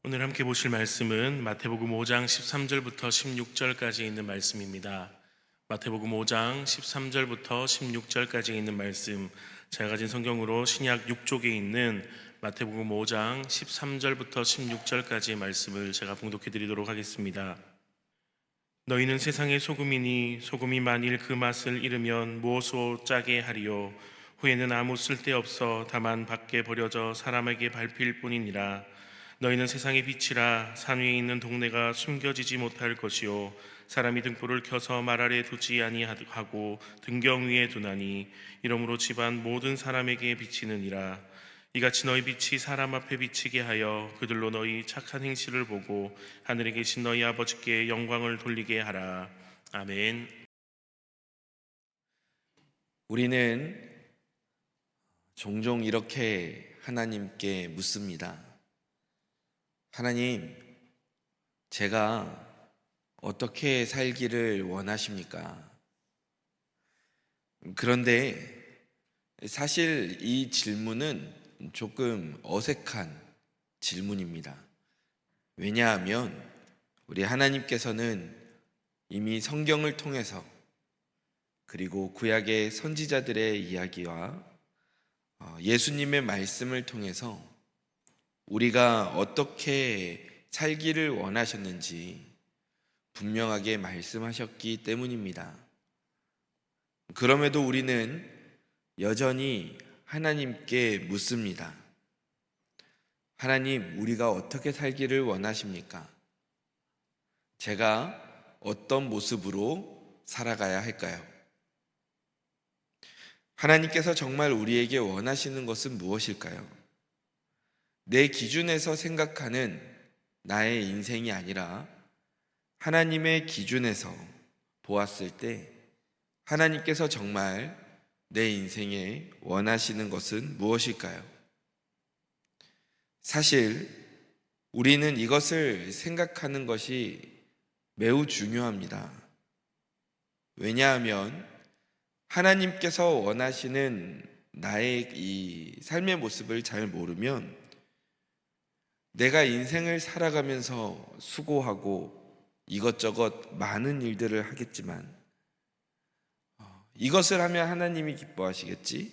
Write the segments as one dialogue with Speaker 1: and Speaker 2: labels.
Speaker 1: 오늘 함께 보실 말씀은 마태복음 5장 13절부터 16절까지 있는 말씀입니다. 마태복음 5장 13절부터 16절까지 있는 말씀, 제가 가진 성경으로 신약 6쪽에 있는 마태복음 5장 13절부터 16절까지의 말씀을 제가 봉독해 드리도록 하겠습니다. 너희는 세상의 소금이니 소금이 만일 그 맛을 잃으면 무엇으로 짜게 하리요? 후에는 아무 쓸데없어 다만 밖에 버려져 사람에게 밟힐 뿐이니라. 너희는 세상의 빛이라. 산 위에 있는 동네가 숨겨지지 못할 것이요 사람이 등불을 켜서 말 아래 두지 아니하고 등경 위에 두나니 이러므로 집안 모든 사람에게 비치느니라. 이같이 너희 빛이 사람 앞에 비치게 하여 그들로 너희 착한 행실을 보고 하늘에 계신 너희 아버지께 영광을 돌리게 하라. 아멘.
Speaker 2: 우리는 종종 이렇게 하나님께 묻습니다. 하나님, 제가 어떻게 살기를 원하십니까? 그런데 사실 이 질문은 조금 어색한 질문입니다. 왜냐하면 우리 하나님께서는 이미 성경을 통해서 그리고 구약의 선지자들의 이야기와 예수님의 말씀을 통해서 우리가 어떻게 살기를 원하셨는지 분명하게 말씀하셨기 때문입니다. 그럼에도 우리는 여전히 하나님께 묻습니다. 하나님, 우리가 어떻게 살기를 원하십니까? 제가 어떤 모습으로 살아가야 할까요? 하나님께서 정말 우리에게 원하시는 것은 무엇일까요? 내 기준에서 생각하는 나의 인생이 아니라 하나님의 기준에서 보았을 때 하나님께서 정말 내 인생에 원하시는 것은 무엇일까요? 사실 우리는 이것을 생각하는 것이 매우 중요합니다. 왜냐하면 하나님께서 원하시는 나의 이 삶의 모습을 잘 모르면 내가 인생을 살아가면서 수고하고 이것저것 많은 일들을 하겠지만 이것을 하면 하나님이 기뻐하시겠지?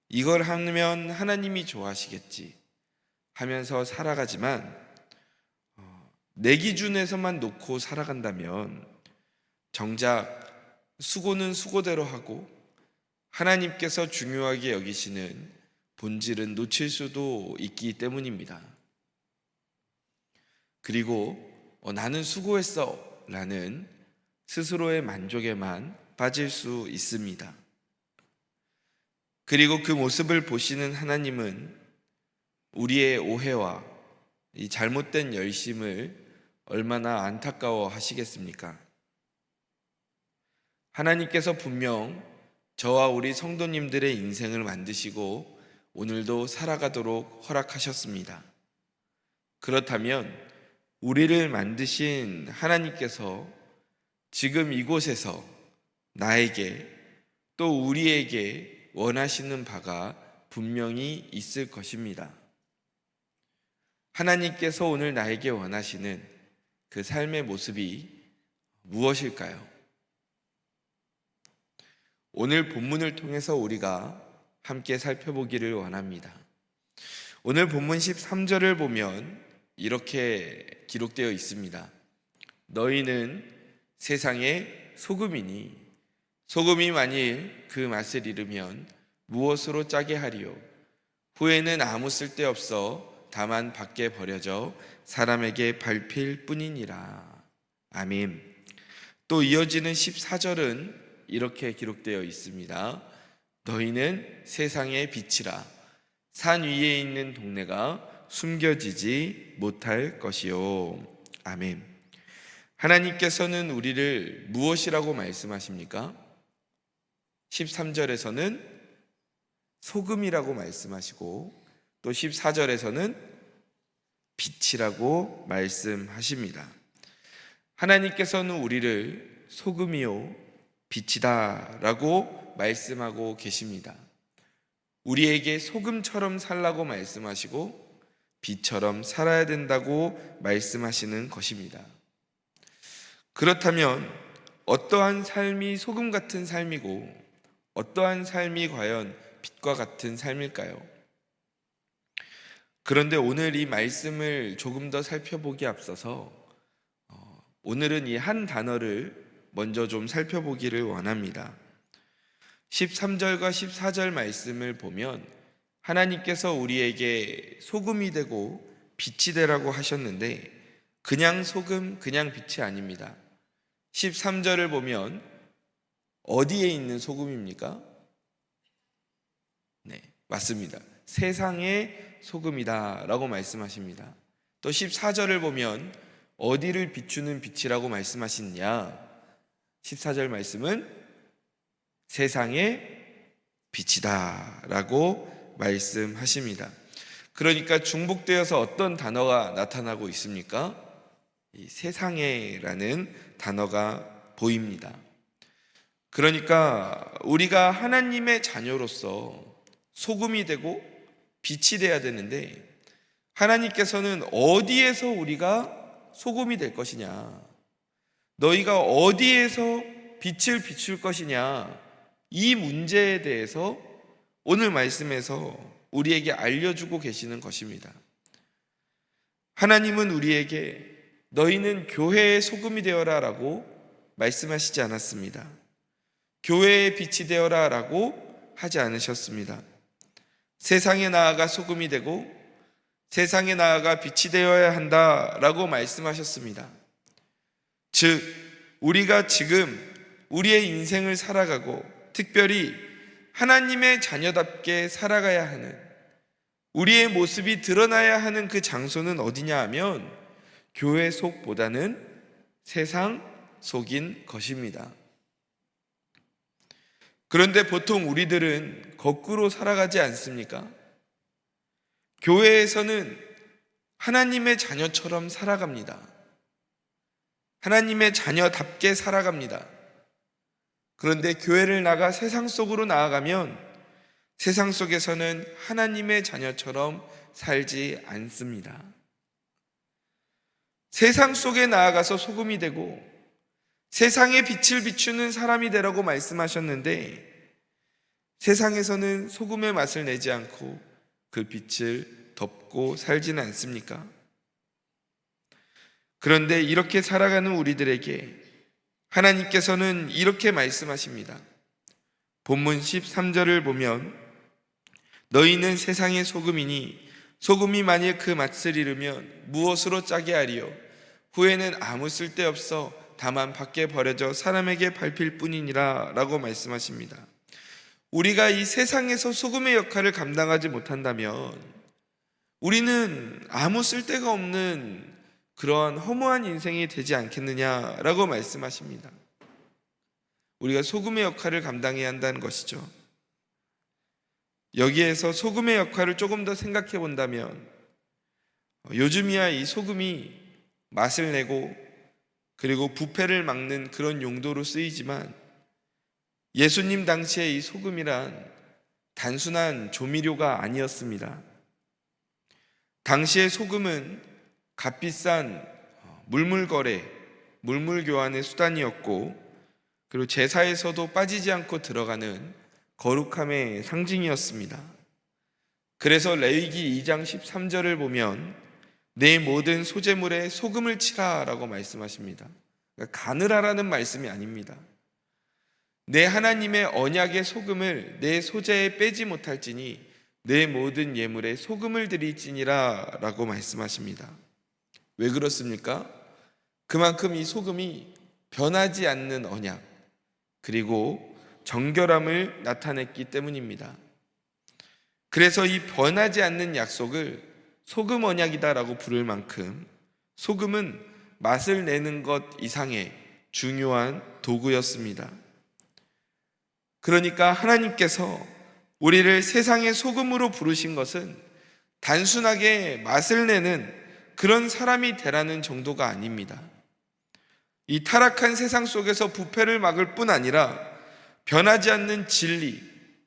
Speaker 2: 이걸 하면 하나님이 좋아하시겠지? 하면서 살아가지만 내 기준에서만 놓고 살아간다면 정작 수고는 수고대로 하고 하나님께서 중요하게 여기시는 본질은 놓칠 수도 있기 때문입니다. 그리고 나는 수고했어 라는 스스로의 만족에만 빠질 수 있습니다. 그리고 그 모습을 보시는 하나님은 우리의 오해와 이 잘못된 열심을 얼마나 안타까워 하시겠습니까? 하나님께서 분명 저와 우리 성도님들의 인생을 만드시고 오늘도 살아가도록 허락하셨습니다. 그렇다면 우리를 만드신 하나님께서 지금 이곳에서 나에게 또 우리에게 원하시는 바가 분명히 있을 것입니다. 하나님께서 오늘 나에게 원하시는 그 삶의 모습이 무엇일까요? 오늘 본문을 통해서 우리가 함께 살펴보기를 원합니다. 오늘 본문 13절을 보면 이렇게 기록되어 있습니다. 너희는 세상의 소금이니 소금이 만일 그 맛을 잃으면 무엇으로 짜게 하리요? 후에는 아무 쓸데없어 다만 밖에 버려져 사람에게 밟힐 뿐이니라. 아멘. 또 이어지는 14절은 이렇게 기록되어 있습니다. 너희는 세상의 빛이라. 산 위에 있는 동네가 숨겨지지 못할 것이요. 아멘. 하나님께서는 우리를 무엇이라고 말씀하십니까? 13절에서는 소금이라고 말씀하시고 또 14절에서는 빛이라고 말씀하십니다. 하나님께서는 우리를 소금이요 빛이다 라고 말씀하고 계십니다. 우리에게 소금처럼 살라고 말씀하시고 빛처럼 살아야 된다고 말씀하시는 것입니다. 그렇다면 어떠한 삶이 소금 같은 삶이고 어떠한 삶이 과연 빛과 같은 삶일까요? 그런데 오늘 이 말씀을 조금 더 살펴보기 앞서서 오늘은 이 한 단어를 먼저 좀 살펴보기를 원합니다. 13절과 14절 말씀을 보면 하나님께서 우리에게 소금이 되고 빛이 되라고 하셨는데 그냥 소금, 그냥 빛이 아닙니다. 13절을 보면 어디에 있는 소금입니까? 네, 맞습니다. 세상의 소금이다 라고 말씀하십니다. 또 14절을 보면 어디를 비추는 빛이라고 말씀하시느냐? 14절 말씀은 세상의 빛이다 라고 말씀하십니다. 그러니까 중복되어서 어떤 단어가 나타나고 있습니까? 이 세상에라는 단어가 보입니다. 그러니까 우리가 하나님의 자녀로서 소금이 되고 빛이 돼야 되는데 하나님께서는 어디에서 우리가 소금이 될 것이냐, 너희가 어디에서 빛을 비출 것이냐, 이 문제에 대해서 오늘 말씀에서 우리에게 알려주고 계시는 것입니다. 하나님은 우리에게 너희는 교회의 소금이 되어라 라고 말씀하시지 않았습니다. 교회의 빛이 되어라 라고 하지 않으셨습니다. 세상에 나아가 소금이 되고 세상에 나아가 빛이 되어야 한다라고 말씀하셨습니다. 즉 우리가 지금 우리의 인생을 살아가고 특별히 하나님의 자녀답게 살아가야 하는, 우리의 모습이 드러나야 하는 그 장소는 어디냐 하면 교회 속보다는 세상 속인 것입니다. 그런데 보통 우리들은 거꾸로 살아가지 않습니까? 교회에서는 하나님의 자녀처럼 살아갑니다. 하나님의 자녀답게 살아갑니다. 그런데 교회를 나가 세상 속으로 나아가면 세상 속에서는 하나님의 자녀처럼 살지 않습니다. 세상 속에 나아가서 소금이 되고 세상의 빛을 비추는 사람이 되라고 말씀하셨는데 세상에서는 소금의 맛을 내지 않고 그 빛을 덮고 살지는 않습니까? 그런데 이렇게 살아가는 우리들에게 하나님께서는 이렇게 말씀하십니다. 본문 13절을 보면 너희는 세상의 소금이니 소금이 만일 그 맛을 잃으면 무엇으로 짜게 하리요? 후에는 아무 쓸데없어 다만 밖에 버려져 사람에게 밟힐 뿐이니라 라고 말씀하십니다. 우리가 이 세상에서 소금의 역할을 감당하지 못한다면 우리는 아무 쓸데가 없는 그러한 허무한 인생이 되지 않겠느냐라고 말씀하십니다. 우리가 소금의 역할을 감당해야 한다는 것이죠. 여기에서 소금의 역할을 조금 더 생각해 본다면 요즘이야 이 소금이 맛을 내고 그리고 부패를 막는 그런 용도로 쓰이지만 예수님 당시에 이 소금이란 단순한 조미료가 아니었습니다. 당시의 소금은 값비싼 물물거래, 물물교환의 수단이었고 그리고 제사에서도 빠지지 않고 들어가는 거룩함의 상징이었습니다. 그래서 레위기 2장 13절을 보면 내 모든 소재물에 소금을 치라 라고 말씀하십니다. 그러니까 가느라라는 말씀이 아닙니다. 내 하나님의 언약의 소금을 내 소재에 빼지 못할지니 내 모든 예물에 소금을 드릴지니라 라고 말씀하십니다. 왜 그렇습니까? 그만큼 이 소금이 변하지 않는 언약 그리고 정결함을 나타냈기 때문입니다. 그래서 이 변하지 않는 약속을 소금 언약이다라고 부를 만큼 소금은 맛을 내는 것 이상의 중요한 도구였습니다. 그러니까 하나님께서 우리를 세상의 소금으로 부르신 것은 단순하게 맛을 내는 그런 사람이 되라는 정도가 아닙니다. 이 타락한 세상 속에서 부패를 막을 뿐 아니라 변하지 않는 진리,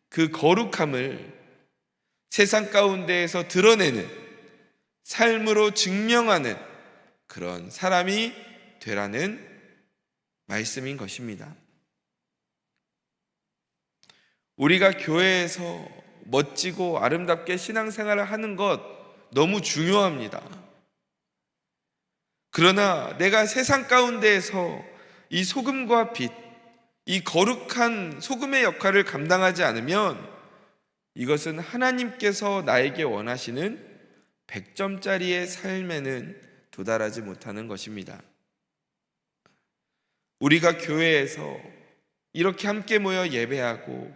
Speaker 2: 그 거룩함을 세상 가운데에서 드러내는 삶으로 증명하는 그런 사람이 되라는 말씀인 것입니다. 우리가 교회에서 멋지고 아름답게 신앙생활을 하는 것 너무 중요합니다. 그러나 내가 세상 가운데에서 이 소금과 빛, 이 거룩한 소금의 역할을 감당하지 않으면 이것은 하나님께서 나에게 원하시는 100점짜리의 삶에는 도달하지 못하는 것입니다. 우리가 교회에서 이렇게 함께 모여 예배하고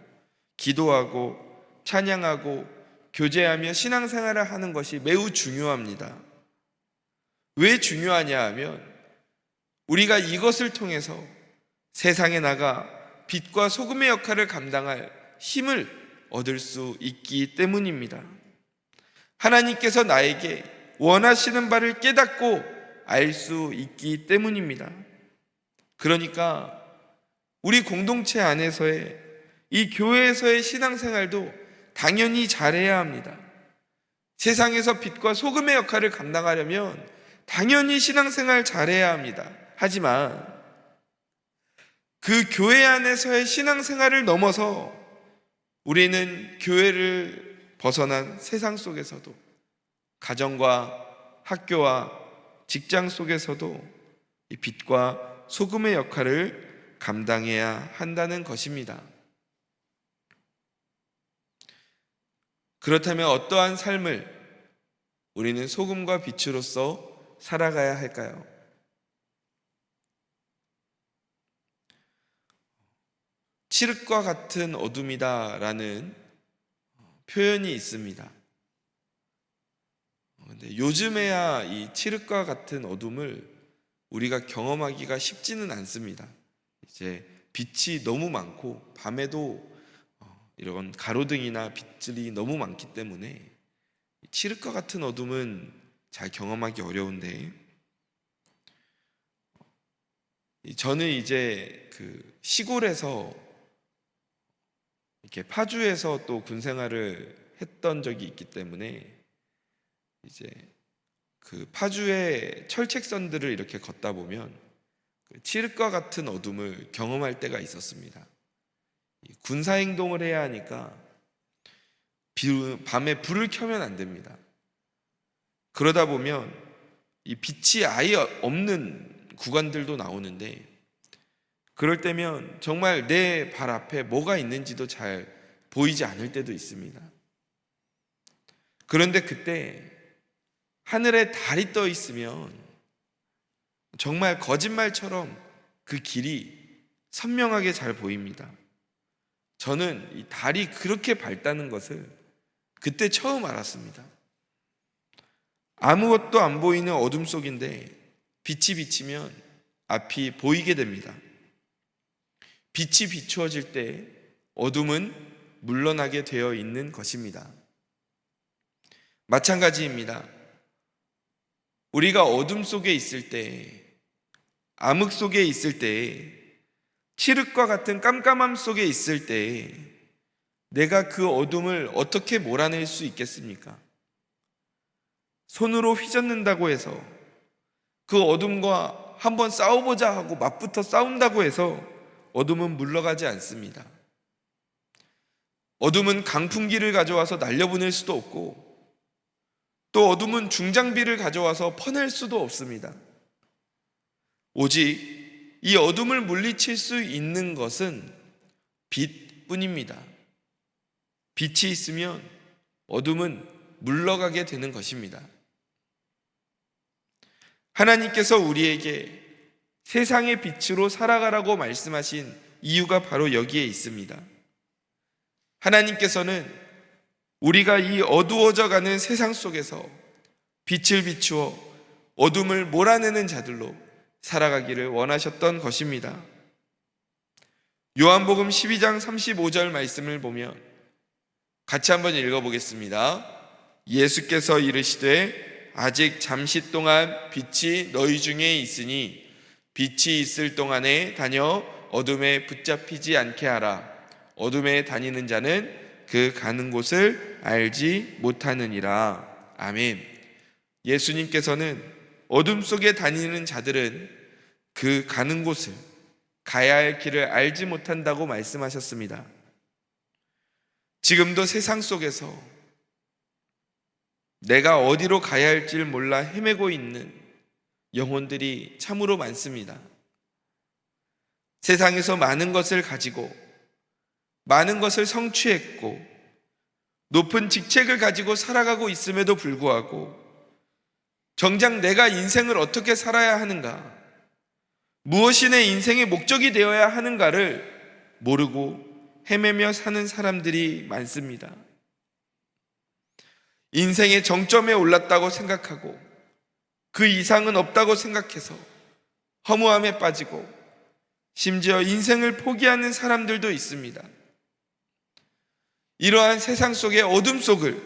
Speaker 2: 기도하고 찬양하고 교제하며 신앙생활을 하는 것이 매우 중요합니다. 왜 중요하냐 하면 우리가 이것을 통해서 세상에 나가 빛과 소금의 역할을 감당할 힘을 얻을 수 있기 때문입니다. 하나님께서 나에게 원하시는 바를 깨닫고 알 수 있기 때문입니다. 그러니까 우리 공동체 안에서의 이 교회에서의 신앙생활도 당연히 잘해야 합니다. 세상에서 빛과 소금의 역할을 감당하려면 당연히 신앙생활 잘해야 합니다. 하지만 그 교회 안에서의 신앙생활을 넘어서 우리는 교회를 벗어난 세상 속에서도 가정과 학교와 직장 속에서도 이 빛과 소금의 역할을 감당해야 한다는 것입니다. 그렇다면 어떠한 삶을 우리는 소금과 빛으로서 살아가야 할까요? 칠흑과 같은 어둠이다 라는 표현이 있습니다. 근데 요즘에야 이 칠흑과 같은 어둠을 우리가 경험하기가 쉽지는 않습니다. 이제 빛이 너무 많고 밤에도 이런 가로등이나 빛들이 너무 많기 때문에 칠흑과 같은 어둠은 잘 경험하기 어려운데, 저는 이제 그 시골에서 이렇게 파주에서 또 군 생활을 했던 적이 있기 때문에 이제 그 파주의 철책선들을 이렇게 걷다 보면 그 칠흑과 같은 어둠을 경험할 때가 있었습니다. 군사 행동을 해야 하니까 밤에 불을 켜면 안 됩니다. 그러다 보면 이 빛이 아예 없는 구간들도 나오는데, 그럴 때면 정말 내 발 앞에 뭐가 있는지도 잘 보이지 않을 때도 있습니다. 그런데 그때 하늘에 달이 떠 있으면 정말 거짓말처럼 그 길이 선명하게 잘 보입니다. 저는 이 달이 그렇게 밝다는 것을 그때 처음 알았습니다. 아무것도 안 보이는 어둠 속인데 빛이 비치면 앞이 보이게 됩니다. 빛이 비추어질 때 어둠은 물러나게 되어 있는 것입니다. 마찬가지입니다. 우리가 어둠 속에 있을 때, 암흑 속에 있을 때, 칠흑과 같은 깜깜함 속에 있을 때 내가 그 어둠을 어떻게 몰아낼 수 있겠습니까? 손으로 휘젓는다고 해서, 그 어둠과 한번 싸워보자 하고 맞붙어 싸운다고 해서 어둠은 물러가지 않습니다. 어둠은 강풍기를 가져와서 날려보낼 수도 없고, 또 어둠은 중장비를 가져와서 퍼낼 수도 없습니다. 오직 이 어둠을 물리칠 수 있는 것은 빛뿐입니다. 빛이 있으면 어둠은 물러가게 되는 것입니다. 하나님께서 우리에게 세상의 빛으로 살아가라고 말씀하신 이유가 바로 여기에 있습니다. 하나님께서는 우리가 이 어두워져가는 세상 속에서 빛을 비추어 어둠을 몰아내는 자들로 살아가기를 원하셨던 것입니다. 요한복음 12장 35절 말씀을 보면 같이 한번 읽어보겠습니다. 예수께서 이르시되 아직 잠시 동안 빛이 너희 중에 있으니 빛이 있을 동안에 다녀 어둠에 붙잡히지 않게 하라. 어둠에 다니는 자는 그 가는 곳을 알지 못하느니라. 아멘. 예수님께서는 어둠 속에 다니는 자들은 그 가는 곳을, 가야 할 길을 알지 못한다고 말씀하셨습니다. 지금도 세상 속에서 내가 어디로 가야 할지를 몰라 헤매고 있는 영혼들이 참으로 많습니다. 세상에서 많은 것을 가지고 많은 것을 성취했고 높은 직책을 가지고 살아가고 있음에도 불구하고 정작 내가 인생을 어떻게 살아야 하는가, 무엇이 내 인생의 목적이 되어야 하는가를 모르고 헤매며 사는 사람들이 많습니다. 인생의 정점에 올랐다고 생각하고 그 이상은 없다고 생각해서 허무함에 빠지고 심지어 인생을 포기하는 사람들도 있습니다. 이러한 세상 속의 어둠 속을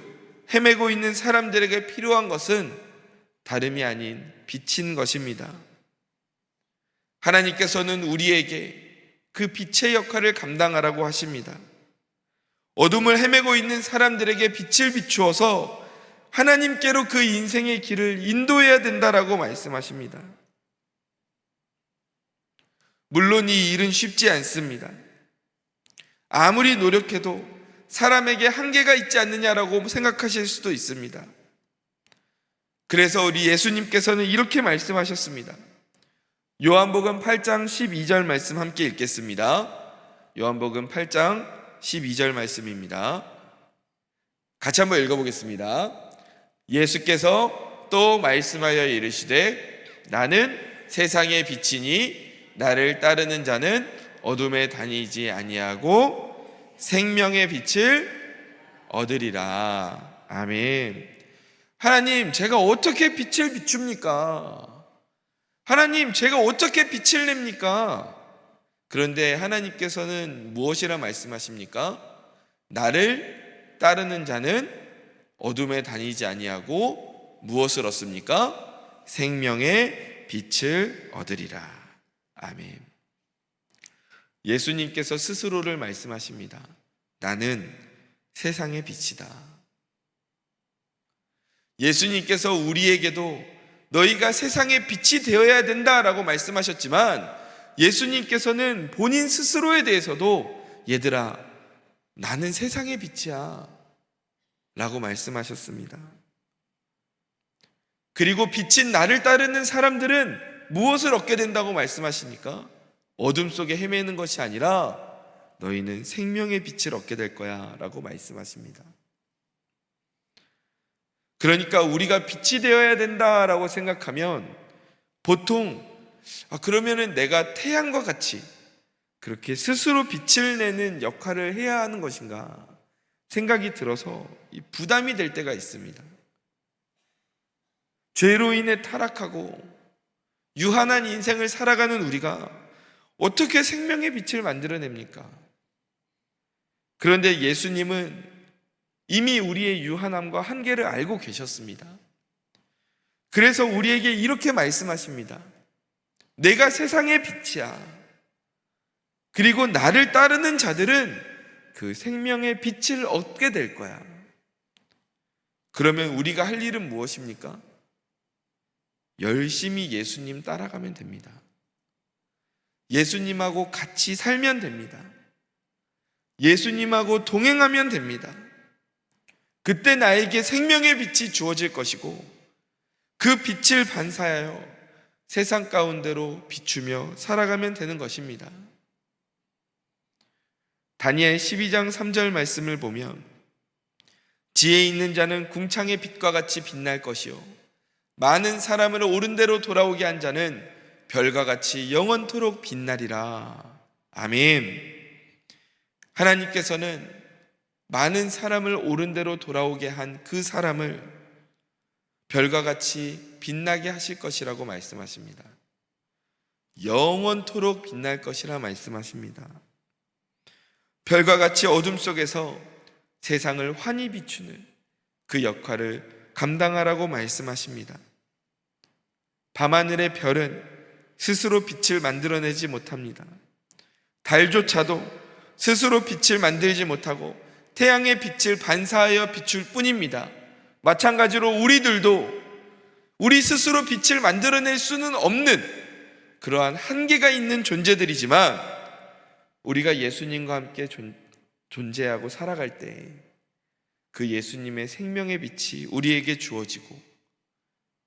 Speaker 2: 헤매고 있는 사람들에게 필요한 것은 다름이 아닌 빛인 것입니다. 하나님께서는 우리에게 그 빛의 역할을 감당하라고 하십니다. 어둠을 헤매고 있는 사람들에게 빛을 비추어서 하나님께로 그 인생의 길을 인도해야 된다라고 말씀하십니다. 물론 이 일은 쉽지 않습니다. 아무리 노력해도 사람에게 한계가 있지 않느냐라고 생각하실 수도 있습니다. 그래서 우리 예수님께서는 이렇게 말씀하셨습니다. 요한복음 8장 12절 말씀 함께 읽겠습니다. 요한복음 8장 12절 말씀입니다. 같이 한번 읽어보겠습니다. 예수께서 또 말씀하여 이르시되 나는 세상의 빛이니 나를 따르는 자는 어둠에 다니지 아니하고 생명의 빛을 얻으리라. 아멘. 하나님, 제가 어떻게 빛을 비춥니까? 하나님, 제가 어떻게 빛을 냅니까? 그런데 하나님께서는 무엇이라 말씀하십니까? 나를 따르는 자는 어둠에 다니지 아니하고 무엇을 얻습니까? 생명의 빛을 얻으리라. 아멘. 예수님께서 스스로를 말씀하십니다. 나는 세상의 빛이다. 예수님께서 우리에게도 너희가 세상의 빛이 되어야 된다라고 말씀하셨지만 예수님께서는 본인 스스로에 대해서도 얘들아, 나는 세상의 빛이야 라고 말씀하셨습니다. 그리고 빛인 나를 따르는 사람들은 무엇을 얻게 된다고 말씀하십니까? 어둠 속에 헤매는 것이 아니라 너희는 생명의 빛을 얻게 될 거야 라고 말씀하십니다. 그러니까 우리가 빛이 되어야 된다라고 생각하면 보통 그러면은 내가 태양과 같이 그렇게 스스로 빛을 내는 역할을 해야 하는 것인가 생각이 들어서 부담이 될 때가 있습니다. 죄로 인해 타락하고 유한한 인생을 살아가는 우리가 어떻게 생명의 빛을 만들어냅니까? 그런데 예수님은 이미 우리의 유한함과 한계를 알고 계셨습니다. 그래서 우리에게 이렇게 말씀하십니다. 내가 세상의 빛이야. 그리고 나를 따르는 자들은 그 생명의 빛을 얻게 될 거야. 그러면 우리가 할 일은 무엇입니까? 열심히 예수님 따라가면 됩니다. 예수님하고 같이 살면 됩니다. 예수님하고 동행하면 됩니다. 그때 나에게 생명의 빛이 주어질 것이고 그 빛을 반사하여 세상 가운데로 비추며 살아가면 되는 것입니다. 다니엘 12장 3절 말씀을 보면 지혜 있는 자는 궁창의 빛과 같이 빛날 것이요 많은 사람을 옳은 대로 돌아오게 한 자는 별과 같이 영원토록 빛나리라. 아멘. 하나님께서는 많은 사람을 옳은 대로 돌아오게 한 그 사람을 별과 같이 빛나게 하실 것이라고 말씀하십니다. 영원토록 빛날 것이라 말씀하십니다. 별과 같이 어둠 속에서 세상을 환히 비추는 그 역할을 감당하라고 말씀하십니다. 밤하늘의 별은 스스로 빛을 만들어내지 못합니다. 달조차도 스스로 빛을 만들지 못하고 태양의 빛을 반사하여 비출 뿐입니다. 마찬가지로 우리들도 우리 스스로 빛을 만들어낼 수는 없는 그러한 한계가 있는 존재들이지만 우리가 예수님과 함께 존재하고 살아갈 때 그 예수님의 생명의 빛이 우리에게 주어지고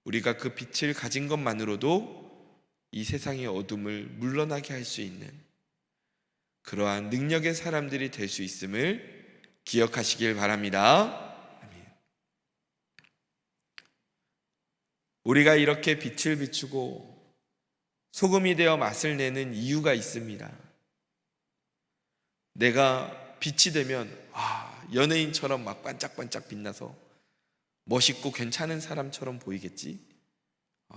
Speaker 2: 우리가 그 빛을 가진 것만으로도 이 세상의 어둠을 물러나게 할 수 있는 그러한 능력의 사람들이 될 수 있음을 기억하시길 바랍니다. 아멘. 우리가 이렇게 빛을 비추고 소금이 되어 맛을 내는 이유가 있습니다. 내가 빛이 되면 연예인처럼 막 반짝반짝 빛나서 멋있고 괜찮은 사람처럼 보이겠지?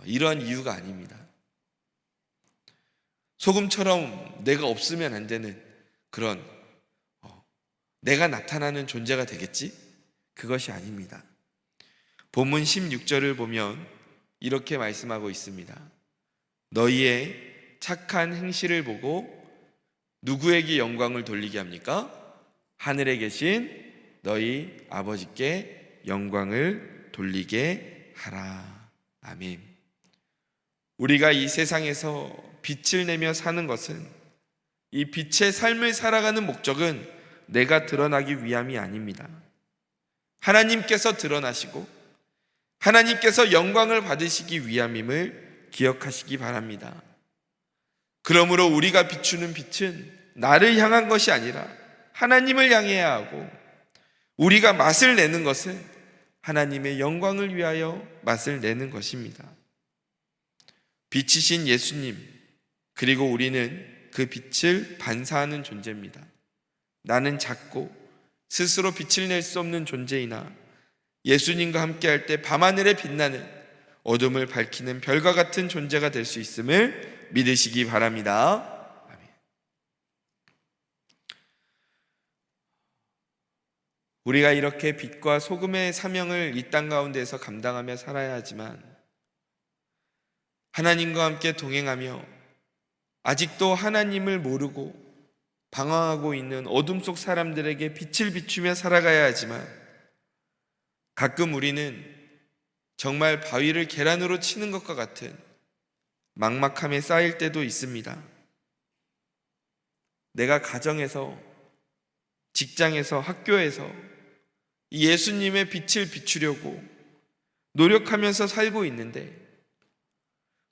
Speaker 2: 이러한 이유가 아닙니다. 소금처럼 내가 없으면 안 되는 그런 내가 나타나는 존재가 되겠지? 그것이 아닙니다. 본문 16절을 보면 이렇게 말씀하고 있습니다. 너희의 착한 행실을 보고 누구에게 영광을 돌리게 합니까? 하늘에 계신 너희 아버지께 영광을 돌리게 하라. 아멘. 우리가 이 세상에서 빛을 내며 사는 것은 이 빛의 삶을 살아가는 목적은 내가 드러나기 위함이 아닙니다. 하나님께서 드러나시고 하나님께서 영광을 받으시기 위함임을 기억하시기 바랍니다. 그러므로 우리가 비추는 빛은 나를 향한 것이 아니라 하나님을 향해야 하고 우리가 맛을 내는 것은 하나님의 영광을 위하여 맛을 내는 것입니다. 빛이신 예수님, 그리고 우리는 그 빛을 반사하는 존재입니다. 나는 작고 스스로 빛을 낼 수 없는 존재이나 예수님과 함께할 때 밤하늘에 빛나는 어둠을 밝히는 별과 같은 존재가 될 수 있음을 믿으시기 바랍니다. 우리가 이렇게 빛과 소금의 사명을 이 땅 가운데서 감당하며 살아야 하지만 하나님과 함께 동행하며 아직도 하나님을 모르고 방황하고 있는 어둠 속 사람들에게 빛을 비추며 살아가야 하지만 가끔 우리는 정말 바위를 계란으로 치는 것과 같은 막막함에 쌓일 때도 있습니다. 내가 가정에서, 직장에서, 학교에서 이 예수님의 빛을 비추려고 노력하면서 살고 있는데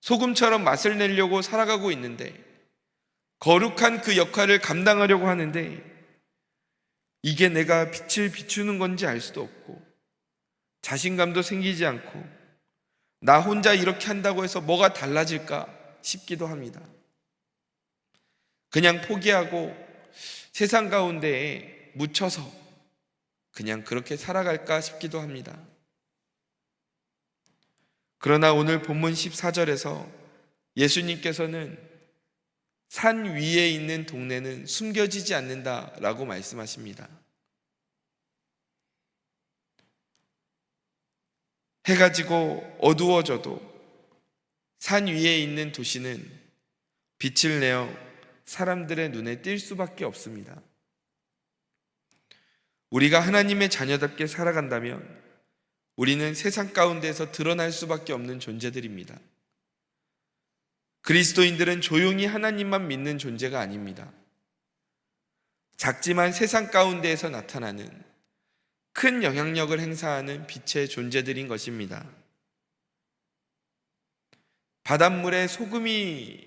Speaker 2: 소금처럼 맛을 내려고 살아가고 있는데 거룩한 그 역할을 감당하려고 하는데 이게 내가 빛을 비추는 건지 알 수도 없고 자신감도 생기지 않고 나 혼자 이렇게 한다고 해서 뭐가 달라질까 싶기도 합니다. 그냥 포기하고 세상 가운데에 묻혀서 그냥 그렇게 살아갈까 싶기도 합니다. 그러나 오늘 본문 14절에서 예수님께서는 산 위에 있는 동네는 숨겨지지 않는다라고 말씀하십니다. 해가 지고 어두워져도 산 위에 있는 도시는 빛을 내어 사람들의 눈에 띌 수밖에 없습니다. 우리가 하나님의 자녀답게 살아간다면 우리는 세상 가운데서 드러날 수밖에 없는 존재들입니다. 그리스도인들은 조용히 하나님만 믿는 존재가 아닙니다. 작지만 세상 가운데에서 나타나는 큰 영향력을 행사하는 빛의 존재들인 것입니다. 바닷물에 소금이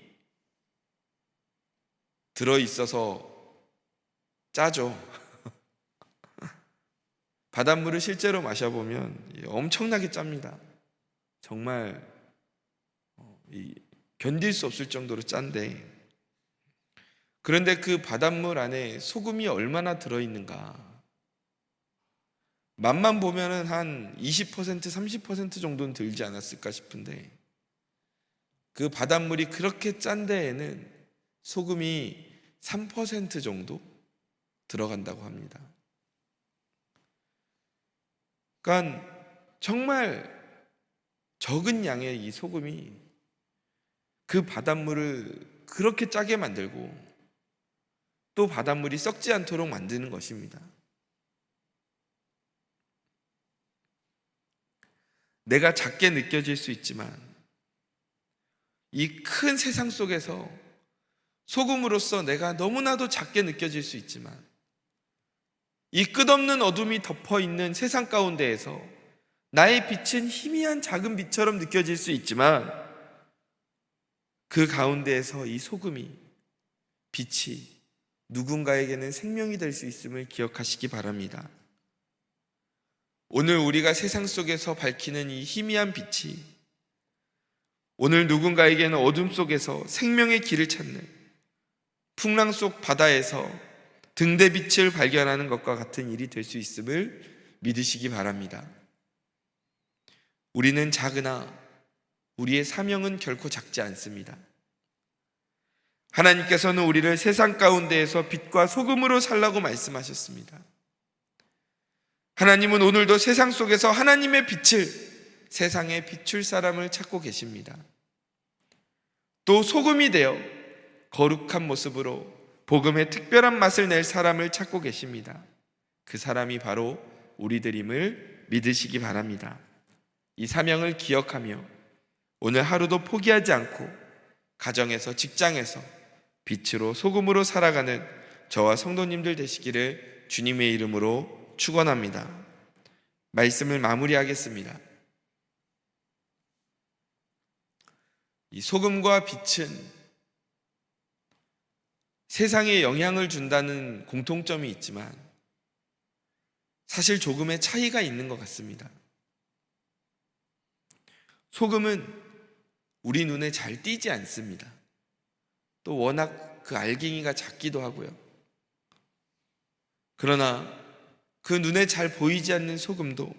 Speaker 2: 들어있어서 짜죠. 바닷물을 실제로 마셔보면 엄청나게 짭니다. 정말 견딜 수 없을 정도로 짠데 그런데 그 바닷물 안에 소금이 얼마나 들어있는가 맛만 보면은 한 20% 30% 정도는 들지 않았을까 싶은데 그 바닷물이 그렇게 짠 데에는 소금이 3% 정도 들어간다고 합니다. 그러니까 정말 적은 양의 이 소금이 그 바닷물을 그렇게 짜게 만들고 또 바닷물이 썩지 않도록 만드는 것입니다. 내가 작게 느껴질 수 있지만 이 큰 세상 속에서 소금으로서 내가 너무나도 작게 느껴질 수 있지만 이 끝없는 어둠이 덮어 있는 세상 가운데에서 나의 빛은 희미한 작은 빛처럼 느껴질 수 있지만 그 가운데에서 이 소금이, 빛이 누군가에게는 생명이 될 수 있음을 기억하시기 바랍니다. 오늘 우리가 세상 속에서 밝히는 이 희미한 빛이 오늘 누군가에게는 어둠 속에서 생명의 길을 찾는 풍랑 속 바다에서 등대빛을 발견하는 것과 같은 일이 될 수 있음을 믿으시기 바랍니다. 우리는 작으나 우리의 사명은 결코 작지 않습니다. 하나님께서는 우리를 세상 가운데에서 빛과 소금으로 살라고 말씀하셨습니다. 하나님은 오늘도 세상 속에서 하나님의 빛을 세상에 비출 사람을 찾고 계십니다. 또 소금이 되어 거룩한 모습으로 복음의 특별한 맛을 낼 사람을 찾고 계십니다. 그 사람이 바로 우리들임을 믿으시기 바랍니다. 이 사명을 기억하며 오늘 하루도 포기하지 않고 가정에서, 직장에서 빛으로 소금으로 살아가는 저와 성도님들 되시기를 주님의 이름으로 축원합니다. 말씀을 마무리하겠습니다. 이 소금과 빛은 세상에 영향을 준다는 공통점이 있지만 사실 조금의 차이가 있는 것 같습니다. 소금은 우리 눈에 잘 띄지 않습니다. 또 워낙 그 알갱이가 작기도 하고요. 그러나 그 눈에 잘 보이지 않는 소금도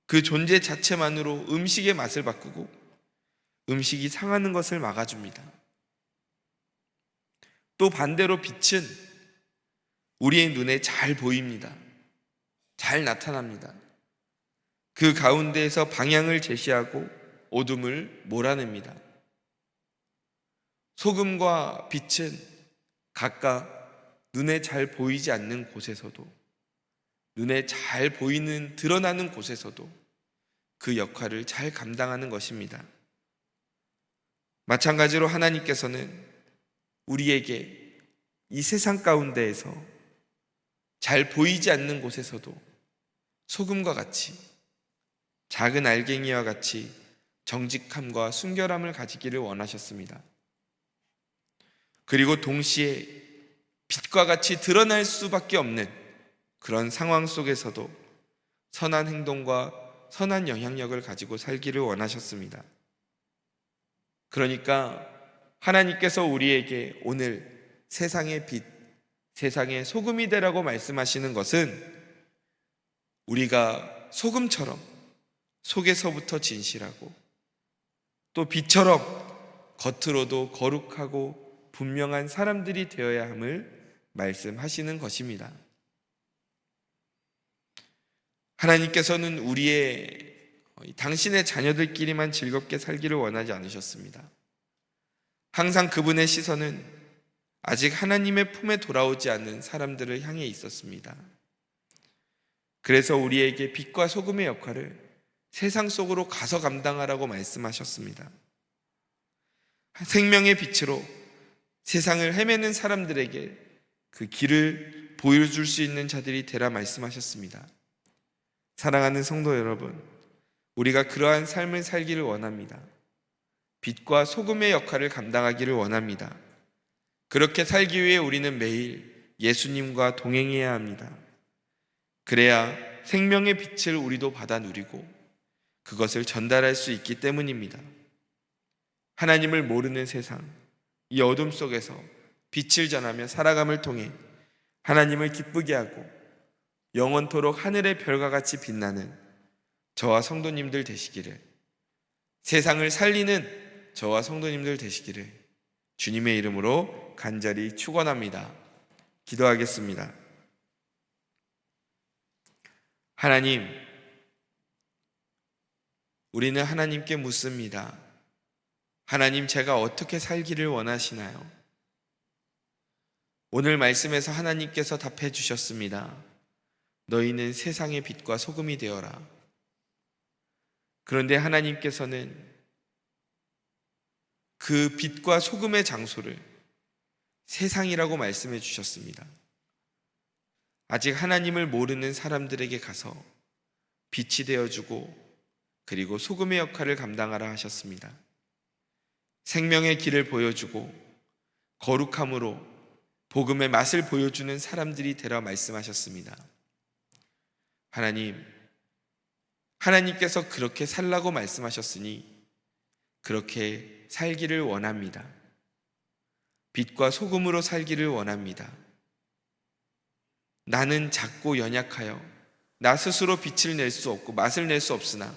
Speaker 2: 그 존재 자체만으로 음식의 맛을 바꾸고 음식이 상하는 것을 막아줍니다. 또 반대로 빛은 우리의 눈에 잘 보입니다. 잘 나타납니다. 그 가운데에서 방향을 제시하고 어둠을 몰아냅니다. 소금과 빛은 각각 눈에 잘 보이지 않는 곳에서도, 눈에 잘 보이는, 드러나는 곳에서도 그 역할을 잘 감당하는 것입니다. 마찬가지로 하나님께서는 우리에게 이 세상 가운데에서 잘 보이지 않는 곳에서도 소금과 같이, 작은 알갱이와 같이 정직함과 순결함을 가지기를 원하셨습니다. 그리고 동시에 빛과 같이 드러날 수밖에 없는 그런 상황 속에서도 선한 행동과 선한 영향력을 가지고 살기를 원하셨습니다. 그러니까 하나님께서 우리에게 오늘 세상의 빛, 세상의 소금이 되라고 말씀하시는 것은 우리가 소금처럼 속에서부터 진실하고 또 빛처럼 겉으로도 거룩하고 분명한 사람들이 되어야 함을 말씀하시는 것입니다. 하나님께서는 당신의 자녀들끼리만 즐겁게 살기를 원하지 않으셨습니다. 항상 그분의 시선은 아직 하나님의 품에 돌아오지 않은 사람들을 향해 있었습니다. 그래서 우리에게 빛과 소금의 역할을 세상 속으로 가서 감당하라고 말씀하셨습니다. 생명의 빛으로 세상을 헤매는 사람들에게 그 길을 보여줄 수 있는 자들이 되라 말씀하셨습니다. 사랑하는 성도 여러분, 우리가 그러한 삶을 살기를 원합니다. 빛과 소금의 역할을 감당하기를 원합니다. 그렇게 살기 위해 우리는 매일 예수님과 동행해야 합니다. 그래야 생명의 빛을 우리도 받아 누리고 그것을 전달할 수 있기 때문입니다. 하나님을 모르는 세상, 이 어둠 속에서 빛을 전하며 살아감을 통해 하나님을 기쁘게 하고 영원토록 하늘의 별과 같이 빛나는 저와 성도님들 되시기를, 세상을 살리는 저와 성도님들 되시기를 주님의 이름으로 간절히 축원합니다. 기도하겠습니다. 하나님, 우리는 하나님께 묻습니다. 하나님, 제가 어떻게 살기를 원하시나요? 오늘 말씀에서 하나님께서 답해 주셨습니다. 너희는 세상의 빛과 소금이 되어라. 그런데 하나님께서는 그 빛과 소금의 장소를 세상이라고 말씀해 주셨습니다. 아직 하나님을 모르는 사람들에게 가서 빛이 되어주고 그리고 소금의 역할을 감당하라 하셨습니다. 생명의 길을 보여주고 거룩함으로 복음의 맛을 보여주는 사람들이 되라 말씀하셨습니다. 하나님께서 그렇게 살라고 말씀하셨으니 그렇게 살기를 원합니다. 빛과 소금으로 살기를 원합니다. 나는 작고 연약하여 나 스스로 빛을 낼 수 없고 맛을 낼 수 없으나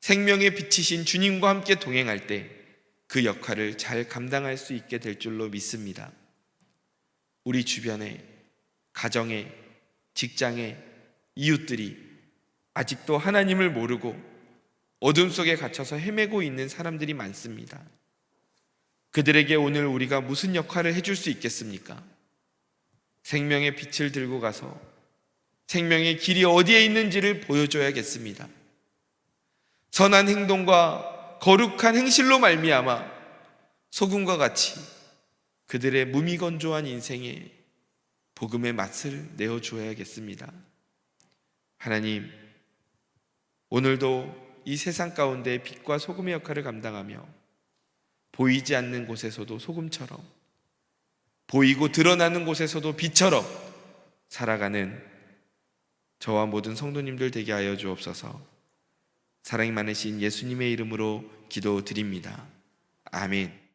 Speaker 2: 생명의 빛이신 주님과 함께 동행할 때 그 역할을 잘 감당할 수 있게 될 줄로 믿습니다. 우리 주변에, 가정에, 직장에, 이웃들이 아직도 하나님을 모르고 어둠 속에 갇혀서 헤매고 있는 사람들이 많습니다. 그들에게 오늘 우리가 무슨 역할을 해줄 수 있겠습니까? 생명의 빛을 들고 가서 생명의 길이 어디에 있는지를 보여줘야겠습니다. 선한 행동과 거룩한 행실로 말미암아 소금과 같이 그들의 무미건조한 인생에 복음의 맛을 내어줘야겠습니다. 하나님, 오늘도 이 세상 가운데 빛과 소금의 역할을 감당하며 보이지 않는 곳에서도 소금처럼, 보이고 드러나는 곳에서도 빛처럼 살아가는 저와 모든 성도님들 되게 하여 주옵소서. 사랑이 많으신 예수님의 이름으로 기도드립니다. 아멘.